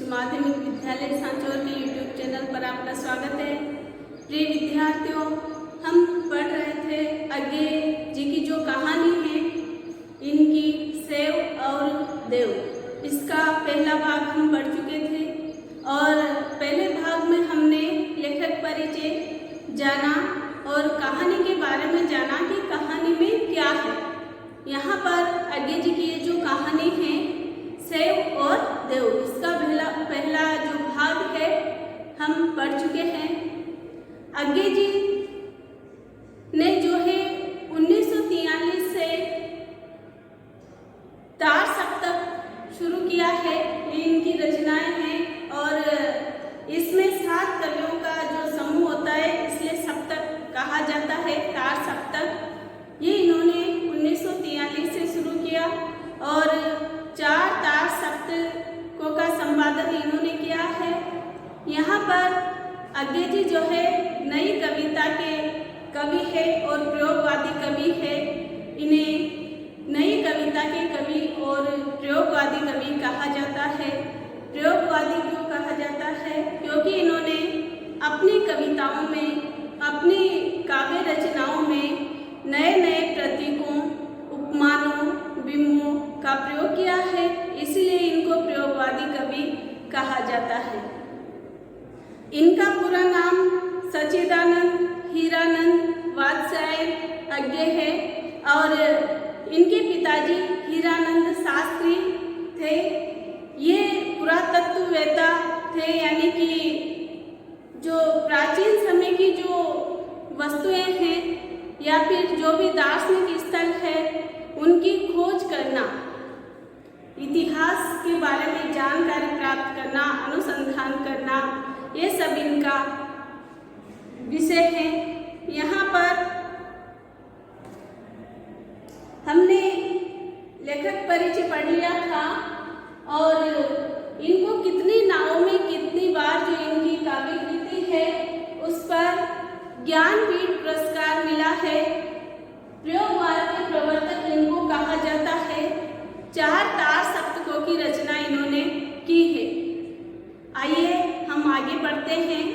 माध्यमिक विद्यालय सांचौर के यूट्यूब चैनल पर आपका स्वागत है। प्रिय विद्यार्थियों, हम पढ़ रहे थे अज्ञे जी की जो कहानी है इनकी सेव और देव, इसका पहला भाग हम पढ़ चुके थे और पहले भाग में हमने लेखक परिचय जाना और कहानी के बारे में जाना कि कहानी में क्या है। यहाँ पर अज्ञे जी की ये जो कहानी है सेव और देव, इसका पहला जो भाग है हम पढ़ चुके हैं। अज्ञे जी ने जो है 1943 से तार सप्तक शुरू किया है, ये इनकी रचनाएं हैं और इसमें 7 कवियों का जो समूह होता है इसलिए सप्तक कहा जाता है, तार सप्तक। ये इन्होंने 1943 से शुरू किया और 4 तार सप्तकों का संपादन इन्होंने किया है। यहाँ पर अज्ञे जी जो है नई कविता के कवि है और प्रयोगवादी कवि है। इन्हें नई कविता के कवि और प्रयोगवादी कवि कहा जाता है। प्रयोगवादी क्यों कहा जाता है? क्योंकि इन्होंने अपनी कविताओं में, अपनी काव्य रचनाओं में नए नए प्रतीकों, उपमानों, बिंबों का प्रयोग किया है, इसलिए इनको प्रयोगवादी कवि कहा जाता है। इनका पूरा नाम सच्चिदानंद हीरानंद वात्स्यायन अज्ञे है और इनके पिताजी हीरानंद शास्त्री थे। ये पुरातत्ववेत्ता थे, यानी कि जो प्राचीन समय की जो वस्तुएं हैं या फिर जो भी दार्शनिक स्थल है उनकी खोज करना, इतिहास के बारे में जानकारी प्राप्त करना, अनुसंधान करना, ये सब इनका विषय है। यहाँ पर हमने लेखक परिचय पढ़ लिया था और इनको कितनी नावों में कितनी बार जो इनकी काव्य कृति है उस पर ज्ञानपीठ पुरस्कार मिला है। प्रयोगवाद के प्रवर्तक इनको कहा जाता है। 4 तार सप्तकों की रचना इन्होंने की है। आइए हम आगे बढ़ते हैं।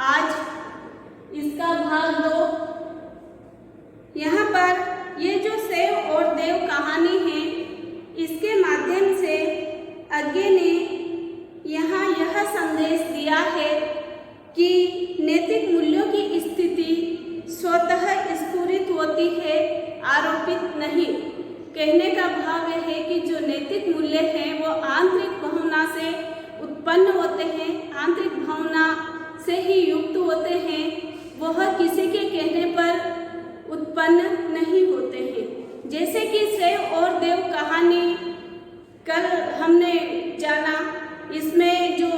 आज इसका भाग 2। यहाँ पर ये जो सेव और देव कहानी है, इसके माध्यम से अज्ञे ने यहाँ यह संदेश दिया है कि नैतिक मूल्यों की स्थिति स्वतः स्फुरित होती है, आरोपित नहीं। कहने का भाव यह है कि जो नैतिक मूल्य हैं वो आंतरिक भावना से उत्पन्न होते हैं, आंतरिक भावना से ही युक्त होते हैं, वह किसी के कहने पर उत्पन्न नहीं होते हैं। जैसे कि सेव और देव कहानी कल हमने जाना, इसमें जो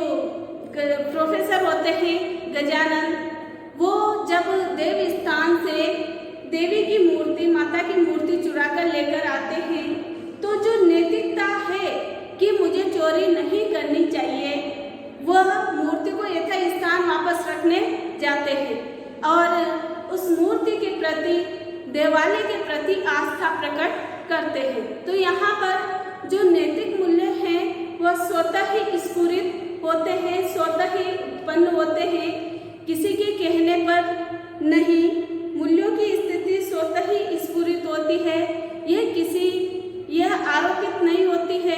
प्रोफेसर होते हैं गजानन, वो जब देव स्थान से देवी की मूर्ति, माता की मूर्ति चुरा कर लेकर आते हैं, तो जो नैतिकता है कि मुझे चोरी नहीं करनी चाहिए, वह मूर्ति को यथास्थान वापस रखने जाते हैं और उस मूर्ति के प्रति, देवालय के प्रति आस्था प्रकट करते हैं। तो यहाँ पर जो नैतिक मूल्य हैं वह स्वतः ही स्फुरित होते हैं, स्वतः ही उत्पन्न होते हैं, किसी के कहने पर नहीं। मूल्यों की स्थिति स्वतः ही स्फुरित होती है, यह आरोपित नहीं होती है।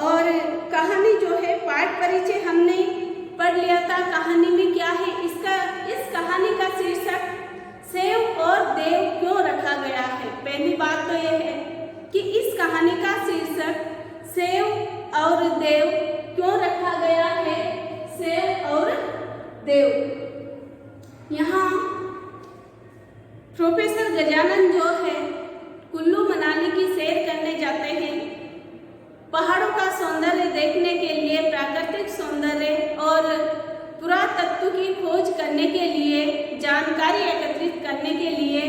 और कहानी जो है, पाठ परिचय हमने पढ़ लिया था। कहानी में क्या है, इस कहानी का शीर्षक सेव और देव क्यों रखा गया है? पहली बात तो यह है कि इस कहानी का शीर्षक सेव और देव क्यों रखा गया है? सेव और देव। यहाँ प्रोफेसर गजानन जो है कुल्लू मनाली की सैर करने जाते हैं, पहाड़ों का सौंदर्य देखने के लिए, प्राकृतिक सौंदर्य और पुरातत्व की खोज करने के लिए, जानकारी एकत्रित करने के लिए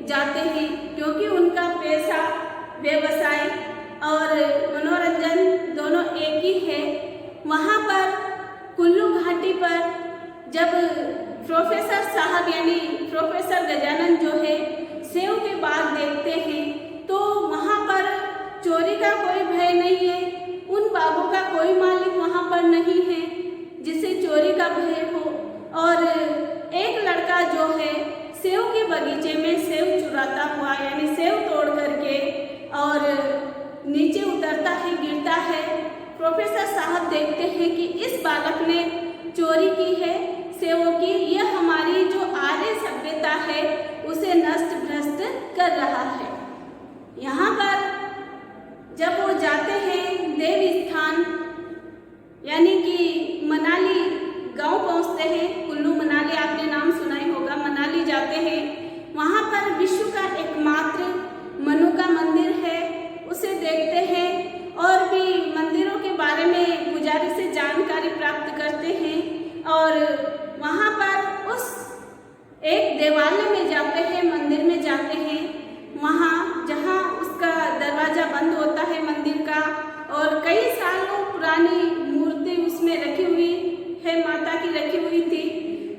जाते हैं, क्योंकि उनका पेशा, व्यवसाय और मनोरंजन दोनों एक ही है। वहाँ पर कुल्लू घाटी पर जब प्रोफेसर साहब यानी प्रोफेसर गजानन जो है सेव के बाग देखते हैं, तो वहाँ पर चोरी का कोई भय नहीं है। उन बागों का कोई मालिक वहाँ पर नहीं है जिसे चोरी का भय हो। और एक लड़का जो है सेव के बगीचे में सेव चुराता हुआ यानी सेव तोड़ करके और नीचे उतरता है, गिरता है। प्रोफेसर साहब देखते हैं कि इस बालक ने चोरी की है सेवों की, यह हमारी जो आर्य सभ्यता है उसे नष्ट भ्रष्ट कर रहा है। यहाँ पर जब वो जाते हैं देव स्थान यानी कि मनाली गांव पहुँचते हैं, कुल्लू मनाली आपने नाम सुना ही होगा, मनाली जाते हैं। वहाँ पर विश्व का एकमात्र मनु का मंदिर है, उसे देखते हैं और भी मंदिरों के बारे में पुजारी से जानकारी प्राप्त करते हैं। और वहाँ पर उस एक देवालय में जाते हैं, मंदिर में जाते हैं, वहाँ जहाँ उसका दरवाज़ा बंद होता है मंदिर का और कई सालों पुरानी मूर्ति उसमें रखी हुई है, माता की रखी हुई थी।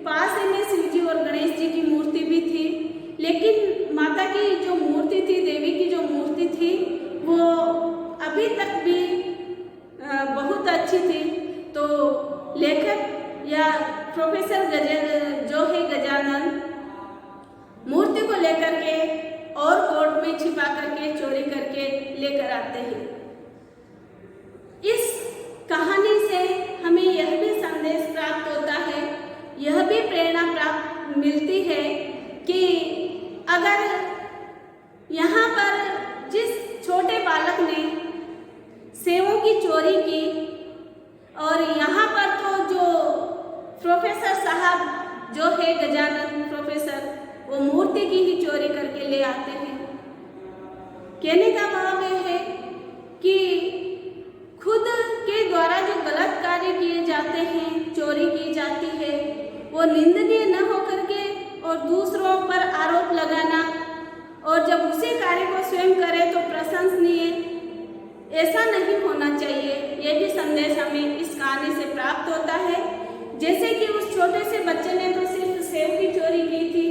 पास ही में शिव जी और गणेश जी की मूर्ति भी थी, लेकिन माता की जो मूर्ति थी, देवी की जो मूर्ति थी, वो अभी तक भी बहुत अच्छी थी। तो लेखक या प्रोफेसर जो है गजानन मूर्ति को लेकर के और कोर्ट में छिपा करके चोरी करके लेकर आते हैं। इस कहानी से हमें यह भी संदेश प्राप्त होता है, यह भी प्रेरणा प्राप्त मिलती है कि अगर यहाँ पर जिस छोटे बालक ने सेवों की चोरी की और यहाँ पर तो जो प्रोफेसर साहब जो है गजानन प्रोफेसर वो मूर्ति की ही चोरी करके ले आते हैं। कहने का भाव यह है कि खुद के द्वारा जो गलत कार्य किए जाते हैं, चोरी की जाती है, वो निंदनीय न होकर के और दूसरों पर आरोप लगाना और जब उसी कार्य को स्वयं करे तो प्रशंसनीय, ऐसा नहीं होना चाहिए। ये भी संदेश हमें इस कहानी से प्राप्त होता है। जैसे कि उस छोटे से बच्चे ने तो सिर्फ सेव की चोरी की थी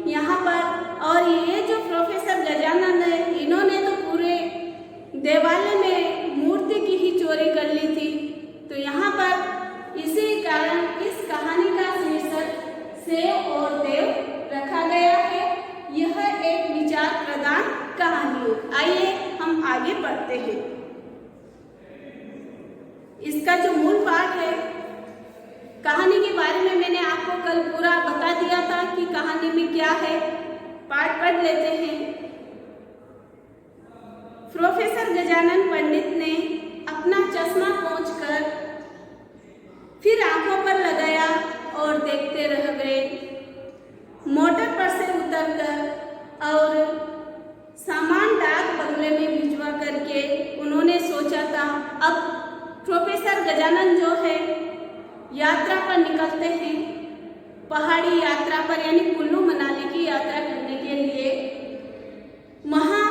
यहाँ पर, और ये जो प्रोफेसर गजानन है इन्होंने तो पूरे देवालय में मूर्ति की ही चोरी कर ली थी। तो यहाँ पर इसी कारण इस कहानी का शीर्षक सेव और देव रखा गया है। यह एक विचार प्रदान कहानी है। आइए हम आगे बढ़ते हैं। इसका जो मूल पाठ है, कहानी के बारे में मैंने आपको कल पूरा बता दिया था कि कहानी में क्या है। पाठ पढ़ लेते हैं। प्रोफेसर गजानन पंडित ने अपना चश्मा पोंछकर फिर आंखों पर लगाया और देखते रह गए। मोटर पर से उतरकर और सामान डाक बंगले में भिजवा करके उन्होंने सोचा था अब प्रोफेसर गजानन जो है यात्रा पर निकलते हैं, पहाड़ी यात्रा पर यानी कुल्लू मनाली की यात्रा करने के लिए। वहाँ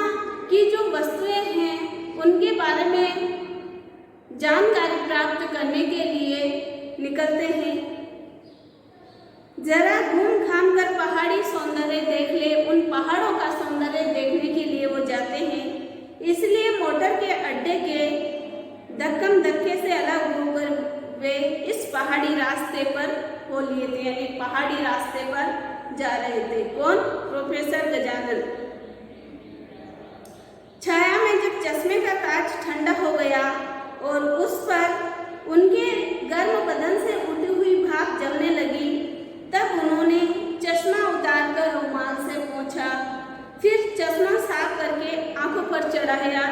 की जो वस्तुएं हैं उनके बारे में जानकारी प्राप्त करने के लिए निकलते हैं। जरा घूम घाम कर पहाड़ी सौंदर्य देख ले, उन पहाड़ों का सौंदर्य देखने के लिए वो जाते हैं। इसलिए मोटर के अड्डे के धक्कम धक्के से अलग होकर वे इस पहाड़ी रास्ते पर हो लिए थे, यानी पहाड़ी रास्ते पर जा रहे थे। कौन? प्रोफेसर गजानन। छाया में जब चश्मे का कांच ठंडा हो गया और उस पर उनके गर्म बदन से उठी हुई भाप जमने लगी, तब उन्होंने चश्मा उतारकर रुमाल से पोंछा, फिर चश्मा साफ करके आंखों पर चढ़ाया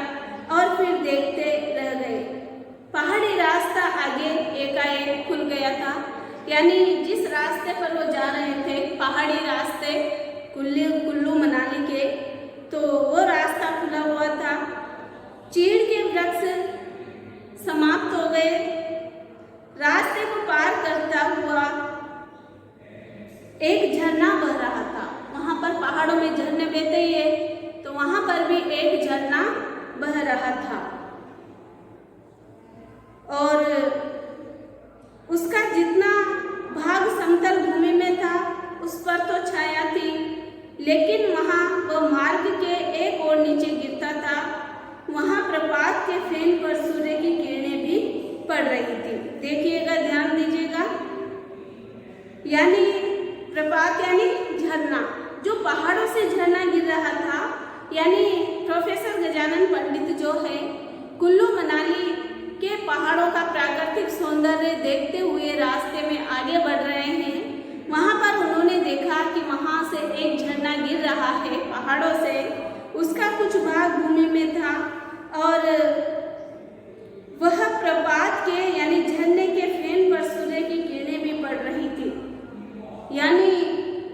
और फिर देखते रह गए। पहाड़ी रास्ता आगे एकाएक खुल गया था, यानी जिस रास्ते पर वो जा रहे थे पहाड़ी रास्ते कुल्लू मनाली के, तो वो रास्ता खुला हुआ था। चीड़ के वृक्ष समाप्त हो गए। रास्ते को पार करता हुआ एक झरना बह रहा था। वहाँ पर पहाड़ों में झरने बहते ही है, तो वहाँ पर भी एक झरना बह रहा था और उसका जितना भाग समतल भूमि में था उस पर तो छाया थी, लेकिन वहाँ वह मार्ग के एक और नीचे गिरता था। वहाँ प्रपात के फेन पर सूर्य की किरणें भी पड़ रही थी। देखिएगा, ध्यान दीजिएगा, यानी प्रपात यानी झरना, जो पहाड़ों से झरना गिर रहा था। यानी प्रोफेसर गजानन पंडित जो है कुल्लू मनाली के पहाड़ों का प्राकृतिक सौंदर्य देखते हुए रास्ते में आगे बढ़ रहे हैं। वहाँ पर उन्होंने देखा कि वहाँ से एक झरना गिर रहा है पहाड़ों से। उसका कुछ भाग भूमि में था और वह प्रपात के यानी झरने के फेन पर सूर्य की किरणें भी पड़ रही थी। यानी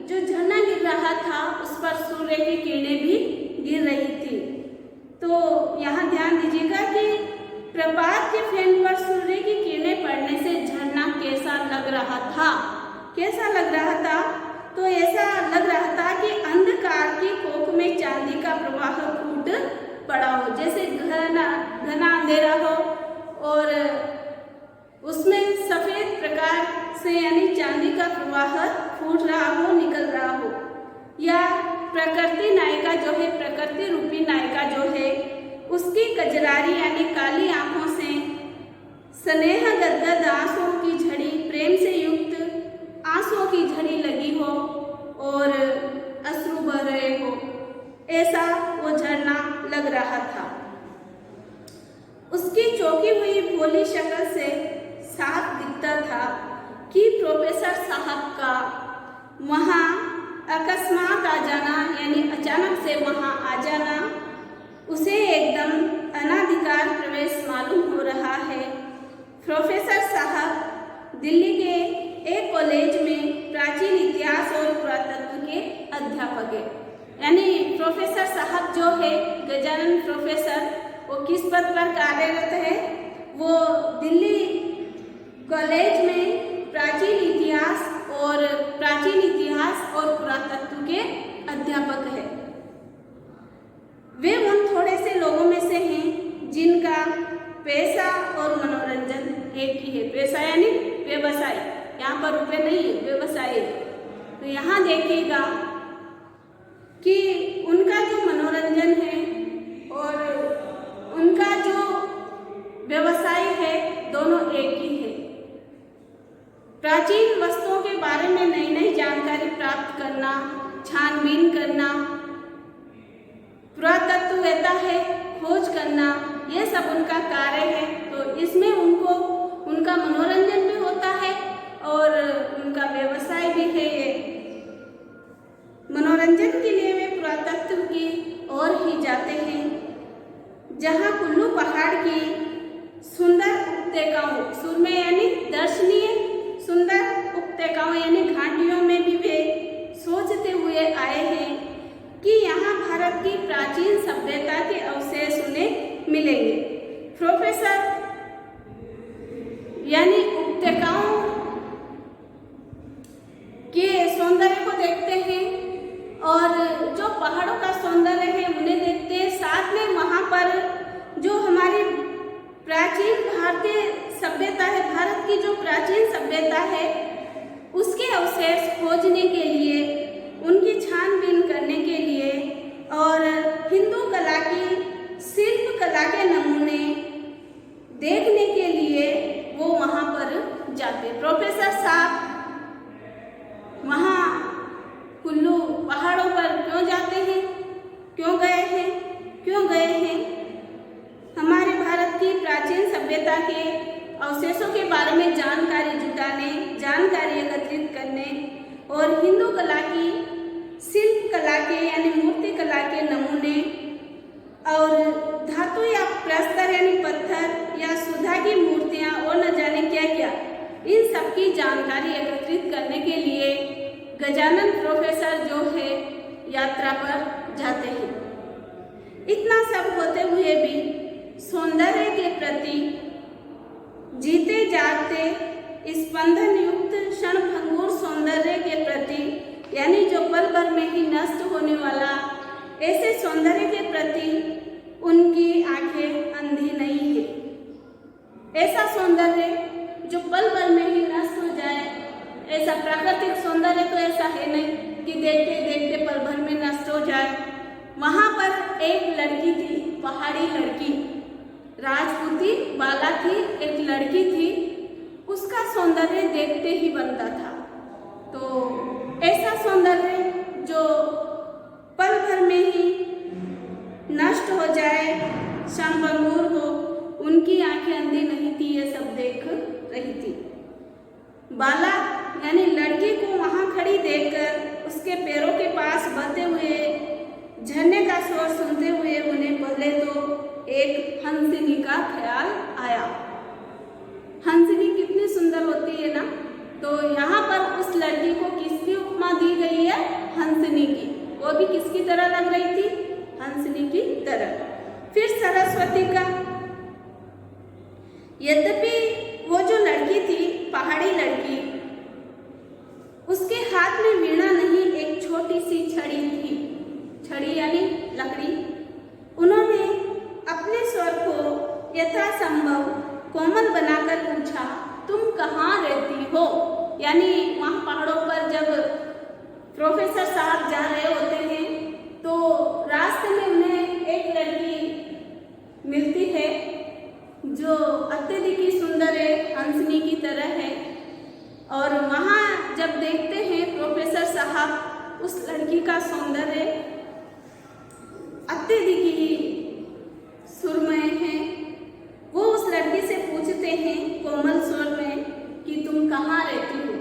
जो झरना गिर रहा था उस पर सूर्य की किरणें भी गिर रही थी। तो यहाँ ध्यान दीजिएगा कि प्रपात के फेन पर सूर्य की किरणें पड़ने से झरना कैसा लग रहा था। कैसा लग रहा था? तो ऐसा लग रहा था कि अंधकार की कोख में चांदी का प्रवाह फूट पड़ा हो, जैसे घना घना अंधेरा हो और उसमें सफेद प्रकाश से यानी चांदी का प्रवाह फूट रहा हो, निकल रहा हो। या प्रकृति नायिका जो है, प्रकृति रूपी नायिका जो है, उसकी कजरारी यानी काली आंखों से स्नेह गदगद आंसुओं की झड़ी, प्रेम से युक्त आंसुओं की झड़ी लगी हो और अश्रु बह रहे हो, ऐसा वो झरना लग रहा था। उसकी चौंकी हुई भोली शक्ल से साफ दिखता था कि प्रोफेसर साहब का वहाँ अकस्मात आ जाना यानी अचानक से वहाँ आ जाना उसे एकदम अनाधिकार प्रवेश मालूम हो रहा है। प्रोफेसर साहब दिल्ली के एक कॉलेज में प्राचीन इतिहास और पुरातत्व के अध्यापक है। यानी प्रोफेसर साहब जो है गजानन प्रोफेसर, वो किस पद पर कार्यरत है? वो दिल्ली कॉलेज में प्राचीन इतिहास और पुरातत्व के अध्यापक है। वे उन थोड़े से लोगों में से हैं जिनका पैसा और मनोरंजन एक ही है। पैसा यानी व्यवसाय, यहाँ पर रुपये नहीं है, व्यवसाय। तो यहाँ देखिएगा कि उनका जो मनोरंजन है और उनका जो व्यवसाय है, दोनों एक ही है। प्राचीन वस्तुओं के बारे में नई नई जानकारी प्राप्त करना, छानबीन करना, पुरातत्ववेत्ता है, खोज करना, ये सब उनका कार्य है। तो इसमें उनको उनका मनोरंजन भी होता है और उनका व्यवसाय भी है। मनोरंजन के लिए वे पुरातत्व की ओर ही जाते हैं, जहाँ कुल्लू पहाड़ की सुंदर उपत्यकाओं, सुरम्य यानी दर्शनीय सुंदर उपत्यकाओं यानी घाटियों में भी वे सोचते हुए आए हैं कि यहाँ भारत की प्राचीन सभ्यता के अवशेष उन्हें मिलेंगे। प्रोफेसर यानी उपत्यकाओं के सौंदर्य को देखते हैं और जो पहाड़ों का सौंदर्य है उन्हें देखते हैं। साथ में वहाँ पर जो हमारी प्राचीन भारतीय सभ्यता है, भारत की जो प्राचीन सभ्यता है, उसके अवशेष खोजने के लिए, उनकी छानबीन करने के लिए और हिंदू कला की शिल्प कला के नमूने देखने के लिए वो वहाँ पर जाते। प्रोफेसर साहब वहाँ कुल्लू पहाड़ों पर क्यों जाते हैं, क्यों गए हैं? हमारे भारत की प्राचीन सभ्यता के अवशेषों के बारे में जानकारी जुटाने, जानकारी एकत्रित करने और हिंदू कला की शिल्प कला के यानी मूर्ति कला के नमूने और धातु या प्रस्तर यानी पत्थर या सुधा की मूर्तियाँ और न जाने क्या क्या, इन सब की जानकारी एकत्रित करने के लिए गजानन प्रोफेसर जो है यात्रा पर जाते हैं। इतना सब होते हुए भी सौंदर्य के प्रति जीते जागते स्पंदन युक्त क्षणभंगुर सौंदर्य के प्रति यानी जो पल भर में ही नष्ट होने वाला, ऐसे सौंदर्य के प्रति उनकी आंखें अंधी नहीं है। ऐसा सौंदर्य जो पल भर में ही नष्ट हो जाए, ऐसा प्राकृतिक सौंदर्य तो ऐसा है नहीं कि देखते देखते पल भर में नष्ट हो जाए। वहाँ पर एक लड़की थी, पहाड़ी लड़की। राजपूती बाला थी, एक लड़की थी, उसका सौंदर्य देखते ही बनता था। तो ऐसा सौंदर्य जो पल भर में ही नष्ट हो जाए, क्षणभंगुर हो, उनकी आंखें अंधी नहीं थी, ये सब देख रही थी। बाला यानी लड़की को वहां खड़ी देखकर उसके पैरों के पास बहते हुए झरने का शोर सुनते हुए उन्हें पहले तो एक हंसिनी का ख्याल आया। हंसिनी कितनी सुंदर होती है ना। तो यहाँ पर उस लड़की को किसकी उपमा दी गई है? हंसिनी की। वो भी किसकी तरह लग रही थी? हंसिनी की तरह। फिर सरस्वती का, यद्यपि वो जो लड़की थी, पहाड़ी लड़की, उसके हाथ में वीणा नहीं, एक छोटी सी छड़ी थी। छड़ी यानी लकड़ी। उन्होंने अपने स्वर को यथासंभव कोमल बनाकर पूछा, तुम कहाँ रहती हो? यानी वहाँ पहाड़ों पर जब प्रोफेसर साहब जा रहे होते हैं तो रास्ते में उन्हें एक लड़की मिलती है जो अत्यधिक ही सुंदर है, हंसनी की तरह है। और वहाँ जब देखते हैं प्रोफेसर साहब उस लड़की का सौंदर्य अत्यधिक ही सुरमय है, वो उस लड़की से पूछते हैं कोमल स्वर में कि तुम कहाँ रहती हो?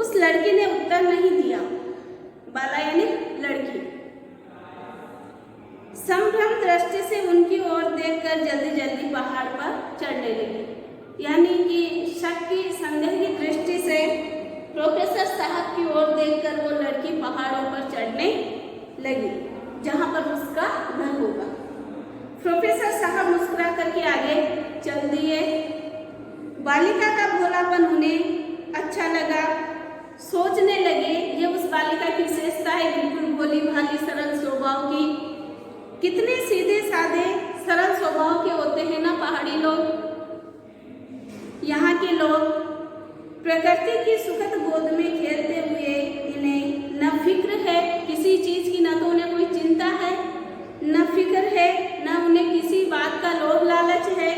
उस लड़की ने उत्तर नहीं दिया। बाला यानी लड़की संभ्रम दृष्टि से उनकी ओर देखकर जल्दी जल्दी पहाड़ पर चढ़ने लगी। यानी कि शक की, संदेह की दृष्टि से प्रोफेसर साहब की ओर देखकर वो लड़की पहाड़ों पर चढ़ने लगी जहां पर उसका घर होगा। प्रोफेसर साहब मुस्कुरा करके आगे चल दिए। बालिका का भोलापन उन्हें अच्छा लगा। सोचने लगे ये उस बालिका की विशेषता है, बिल्कुल भोली भाली सरल स्वभाव की। कितने सीधे साधे सरल स्वभाव के होते हैं ना पहाड़ी लोग। यहाँ के लोग प्रकृति की सुखद गोद में खेलते हुए इन्हें न फिक्र है किसी चीज की, न तो उन्हें कोई चिंता है, न फिक्र है, न उन्हें किसी बात का लोभ लालच है।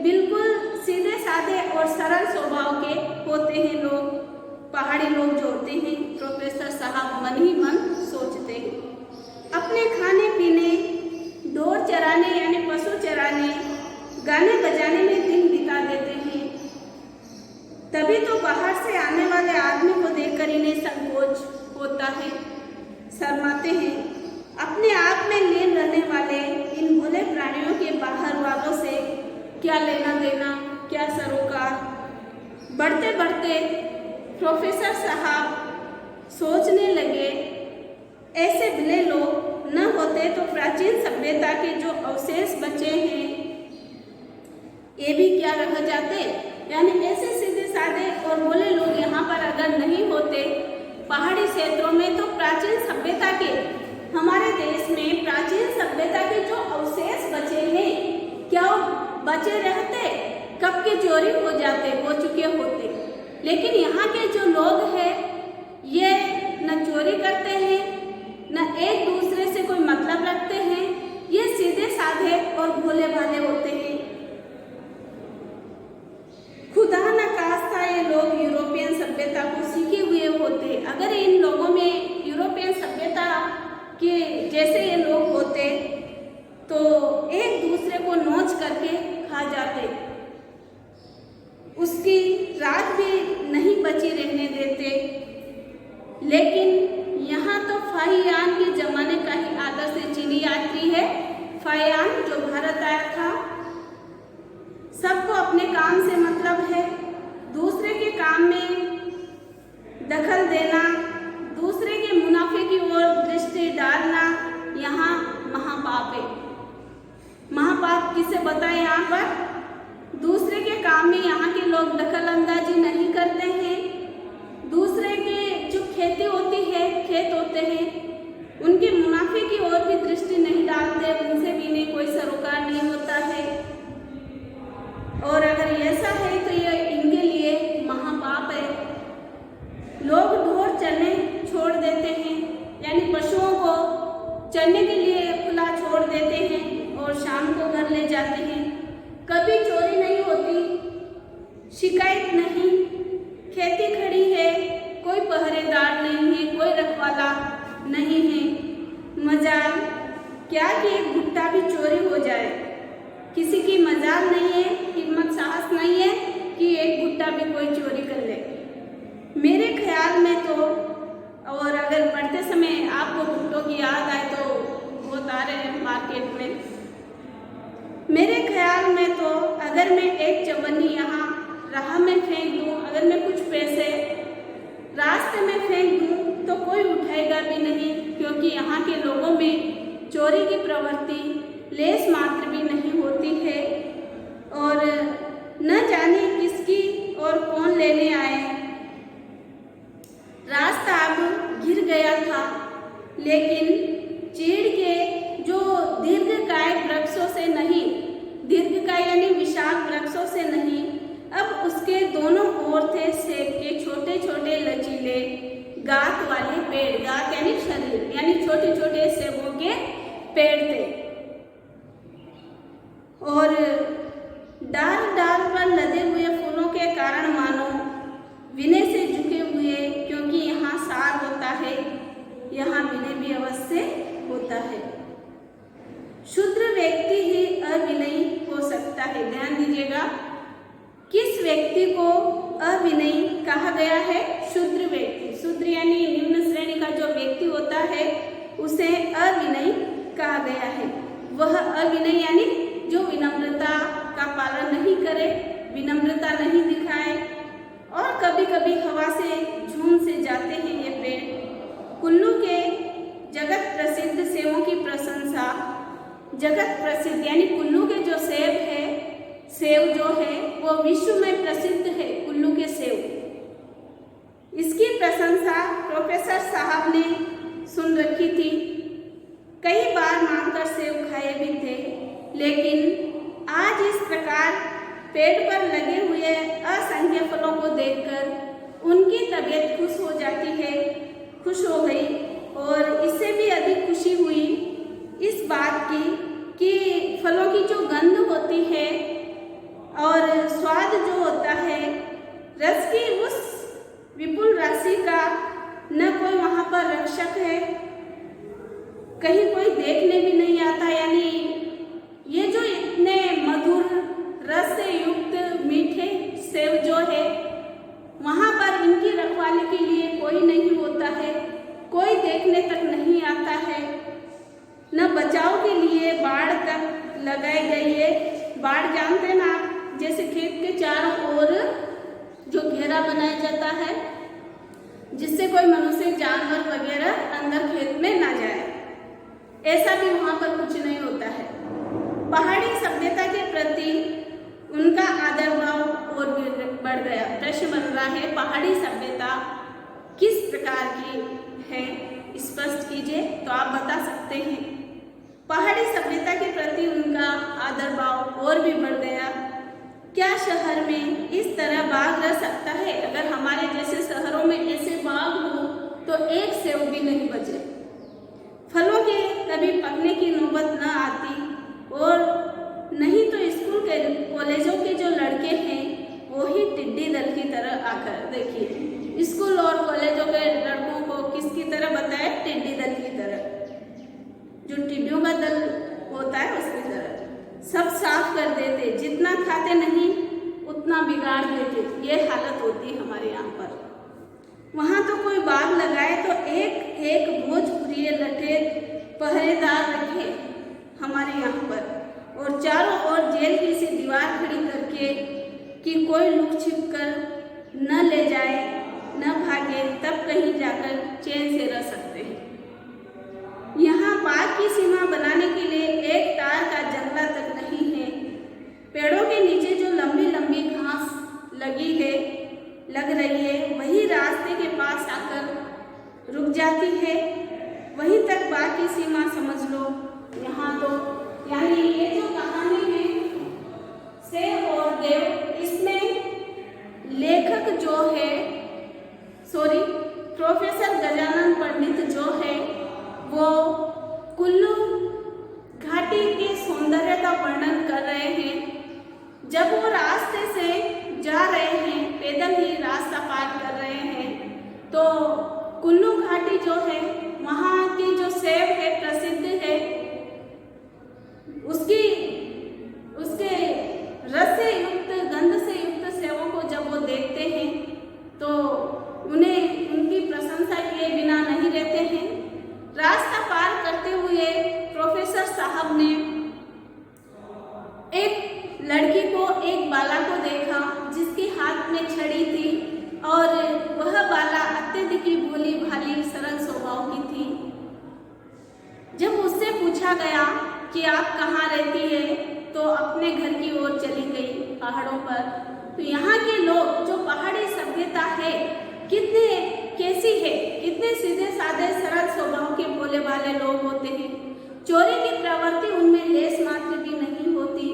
बिल्कुल सीधे साधे और सरल स्वभाव के होते हैं लोग, पहाड़ी लोग जो होते हैं। प्रोफेसर साहब मन ही मन सोचते हैं। अपने खाने पीने, ढोर चराने यानी पशु चराने, गाने बजाने में दिन बिता देते हैं। तभी तो बाहर से आने वाले आदमी को देखकर इन्हें संकोच होता है, शर्माते हैं। अपने आप में लीन रहने वाले इन भोले प्राणियों के बाहर वालों से क्या लेना देना, क्या सरोकार। बढ़ते बढ़ते प्रोफेसर साहब सोचने लगे, ऐसे भले लोग न होते तो प्राचीन सभ्यता के जो अवशेष बचे हैं ये भी क्या रह जाते। यानी ऐसे सीधे साधे और भोले लोग यहाँ पर अगर नहीं होते पहाड़ी क्षेत्रों में, तो प्राचीन सभ्यता के, हमारे देश में प्राचीन सभ्यता के जो अवशेष बचे हैं, क्या बचे रहते? कब के चोरी हो जाते, हो चुके होते। लेकिन यहाँ के जो लोग हैं ये न चोरी करते हैं, न एक दूसरे से कोई मतलब रखते हैं। ये सीधे साधे और भोले भाले होते हैं। खुदा न खास्ता ये लोग यूरोपियन सभ्यता को सीखे हुए होते। अगर इन लोगों में यूरोपियन सभ्यता के जैसे ये लोग होते तो एक दूसरे को नोच करके खा जाते, उसकी रात भी नहीं बची रहने देते। लेकिन यहाँ तो फाहियान के जमाने का ही आदर्श चीनी यात्री है। फाहियान जो भारत आया था, सबको अपने काम से मतलब है, दूसरे के काम में दखल देना, दूसरे के मुनाफे की ओर दृष्टि डालना यहाँ महापाप है। महापाप किसे बताएं? यहाँ पर दूसरे के काम में यहाँ के लोग दखल अंदाजी नहीं करते हैं। दूसरे के जो खेती होती है, खेत होते हैं, उनके मुनाफे की ओर भी दृष्टि नहीं डालते, उनसे भी इन्हें कोई सरोकार नहीं होता है। और अगर ऐसा है तो ये इनके लिए महापाप है। लोग ढोर चरने छोड़ देते हैं, यानी पशुओं को चरने के लिए खुला छोड़ देते हैं और शाम को घर ले जाते हैं। कभी चोरी नहीं होती, शिकायत नहीं, खेती खड़ी है, कोई पहरेदार नहीं है, कोई रखवाला नहीं है। मजाल क्या कि एक भुट्टा भी चोरी हो जाए, किसी की मजाल नहीं है, हिम्मत साहस नहीं है कि एक भुट्टा भी कोई चोरी कर ले। मेरे ख्याल में तो, और अगर पढ़ते समय आपको भुट्टों की याद आए तो बहुत आ रहे हैं मार्केट में, मेरे ख्याल में तो अगर मैं एक चवन्नी यहाँ राह में फेंक दूँ, अगर मैं कुछ पैसे रास्ते में फेंक दूँ तो कोई उठाएगा भी नहीं, क्योंकि यहाँ के लोगों में चोरी की प्रवृत्ति लेस मात्र भी नहीं होती है और न जाने किसकी और कौन लेने आए। रास्ता अब घिर गया था, लेकिन चीड़ के जो दीर्घकाय वृक्षों से नहीं, दीर्घकाय यानी विशाल वृक्षों से नहीं, अब उसके दोनों ओर थे सेब के छोटे छोटे लचीले गात वाले पेड़। गात यानी शरीर, यानी छोटे छोटे सेबों के पेड़ थे और डाल डाल पर लदे हुए फूलों के कारण मानो विनय से झुके हुए, क्योंकि यहाँ सार होता है, यहाँ विनय भी अवश्य होता है। शूद्र व्यक्ति ही अविनयी हो सकता है। ध्यान दीजिएगा, किस व्यक्ति को अविनयी कहा गया है? शूद्र व्यक्ति। शूद्र यानी निम्न श्रेणी का जो व्यक्ति होता है उसे अविनयी कहा गया है। वह अविनयी यानी जो विनम्रता का पालन नहीं करे, विनम्रता नहीं दिखाए और कभी कभी हवा से झूम से जाते हैं ये पेड़। कुल्लू के जगत प्रसिद्ध सेबों की प्रशंसा, जगत प्रसिद्ध यानी कुल्लू के जो सेब है, सेब जो है वो विश्व में प्रसिद्ध है। कुल्लू के सेब, इसकी प्रशंसा प्रोफेसर साहब ने सुन रखी थी, कई बार मांगकर सेब खाए भी थे, लेकिन आज इस प्रकार पेड़ पर लगे हुए असंख्य फलों को देखकर उनकी तबीयत खुश हो जाती है, खुश हो गई। और इससे भी अधिक खुशी हुई इस बात की कि फलों की जो गंध होती है और स्वाद जो होता है, रस की उस विपुल राशि का न कोई वहाँ पर रक्षक है, कहीं कोई देखने भी नहीं आता। यानी ये जो इतने मधुर रस से युक्त मीठे सेब जो है, वहाँ पर इनकी रखवाली के लिए कोई नहीं होता है, कोई देखने तक नहीं आता है, न बचाव के लिए बाड़ तक लगाई गई है। बाड़ जानते हैं ना आप, जैसे खेत के चारों ओर जो घेरा बनाया जाता है जिससे कोई मनुष्य जानवर वगैरह अंदर खेत में ना जाए, ऐसा भी वहाँ पर कुछ नहीं होता है। पहाड़ी सभ्यता के प्रति उनका आदर भाव और बढ़ गया। प्रश्न बन रहा है, पहाड़ी सभ्यता किस प्रकार की है, स्पष्ट कीजिए। तो आप बता सकते हैं, पहाड़ी सभ्यता के प्रति उनका आदर भाव और भी बढ़ गया। क्या शहर में इस तरह बाग रह सकता है? अगर हमारे जैसे शहरों में ऐसे बाग हो तो एक सेब भी नहीं बचे, फलों के कभी पकने की नौबत न आती और नहीं तो स्कूल के कॉलेजों के जो लड़के हैं वो ही टिड्डी दल की तरह आकर, देखिए स्कूल और कॉलेजों के लड़कों को किसकी तरह बताए? टिड्डी दल की तरह, जो टिड्डियों का दल होता है उसकी तरह सब साफ कर देते, जितना खाते नहीं उतना बिगाड़ देते। ये हालत होती है हमारे यहाँ पर। वहाँ तो कोई बाग लगाए तो एक एक भोजपुरी लठे पहरेदार रखे हमारे यहाँ पर, और चारों ओर जेल की सी दीवार खड़ी करके कि कोई लुक छिप कर न ले जाए न भागे, तब कहीं जाकर चैन से रह सकते हैं। यहाँ बाग की सीमा बनाने के लिए एक तार का जंगला तक नहीं है। पेड़ों के नीचे जो लंबी लंबी घास लग रही है वही रास्ते के पास आकर रुक जाती है, वहीं तक बाग की सीमा समझ लो। यहाँ तो यानी ये जो कहानी है सेब और देव, इसमें लेखक जो है प्रोफेसर गजानन पंडित जो है वो कुल्लू घाटी के सौंदर्य का वर्णन कर रहे हैं पैदल ही रास्ता पार कर रहे हैं। तो कुल्लू घाटी जो है, वहाँ की जो सेब है प्रसिद्ध है, उसके रस से युक्त, गंध से युक्त सेवों को जब वो देखते हैं तो उन्हें उनकी प्रशंसा किए बिना नहीं रहते हैं। रास्ता पार करते हुए प्रोफेसर साहब ने एक लड़की को, एक बाला को देखा जिसके हाथ में छड़ी थी और वह बाला अत्यधिक ही भोली भाली सरल स्वभाव की थी। जब उससे पूछा गया कि आप कहाँ रहती है, तो अपने घर की ओर चली गई, पहाड़ों पर। तो यहाँ के लोग, जो पहाड़ी सभ्यता है, कैसी है, कितने सीधे साधे सरल स्वभाव के भोले भाले लोग होते हैं। चोरी की प्रवृत्ति उनमें लेस मात्र भी नहीं होती।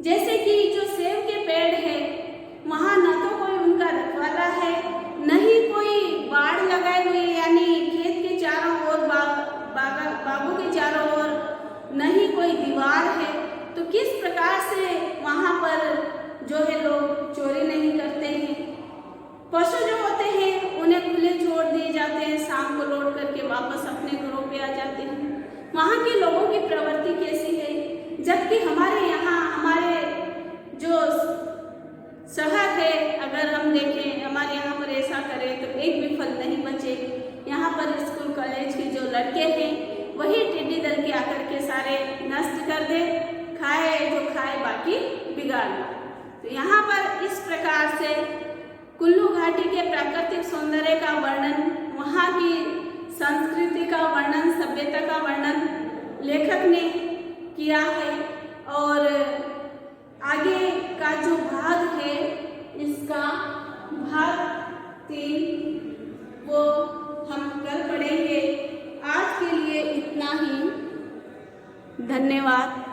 जैसे कि जो सेब के पेड़ है, वहाँ न तो कोई उनका रखवाला है, न ही कोई बाड़ लगाए हुए, यानी खेत के चारों ओर, बागों के चारों ओर न ही कोई दीवार है। तो किस प्रकार से वहाँ पर जो है लोग चोरी नहीं करते हैं। पशु जो होते हैं उन्हें खुले छोड़ दिए जाते हैं, शाम को लौट करके वापस अपने घरों पे आ जाते हैं। वहाँ के लोगों की प्रवृत्ति कैसी है, जबकि हमारे यहाँ, हमारे जो शहर है, अगर हम देखें, हमारे यहाँ पर ऐसा करें तो एक भी फल नहीं बचे। यहाँ पर स्कूल कॉलेज के जो लड़के हैं वही टिड्डी दल के आकर के सारे नष्ट कर दे, खाए जो खाए, बाकी बिगाड़। तो यहाँ पर इस प्रकार से कुल्लू घाटी के प्राकृतिक सौंदर्य का वर्णन, वहाँ की संस्कृति का वर्णन, सभ्यता का वर्णन लेखक ने किया है। और आगे का जो भाग है, इसका भाग 3 वो हम कल पढ़ेंगे। आज के लिए इतना ही। धन्यवाद।